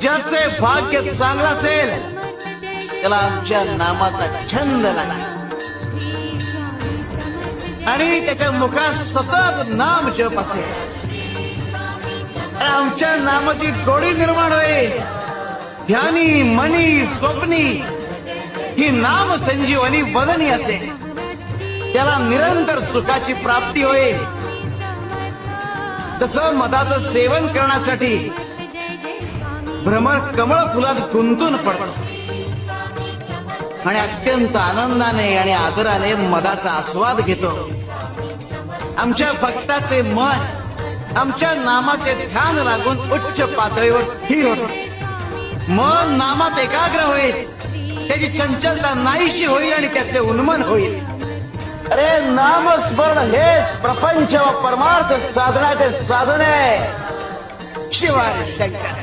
ज्याचे भाग्य चांगलं असेल त्याला आमच्या नामाचा छंद लागेल आणि त्याच्या मुखात सतत नाम जप असेल. आमच्या नामाची गोडी निर्माण होईल. ध्यानी मनी स्वप्नी ही नाम संजीवनी वदनी असेल. त्याला निरंतर सुखाची प्राप्ती होईल. तसं मधाचं सेवन करण्यासाठी भ्रमर कमळ फुलात गुंतून पडतो आणि अत्यंत आनंदाने आणि आदराने मधाचा आस्वाद घेतो. आमच्या भक्ताचे मन आमच्या नामाचे ध्यान लागून उच्च पातळीवर स्थिर होते. मन नामात एकाग्र होईल. त्याची चंचलता नाहीशी होईल आणि त्याचे उन्मन होईल. अरे नामस्मरण हेच प्रपंच व परमार्थ साधनाचे साधन आहे. शिवाय शंकर.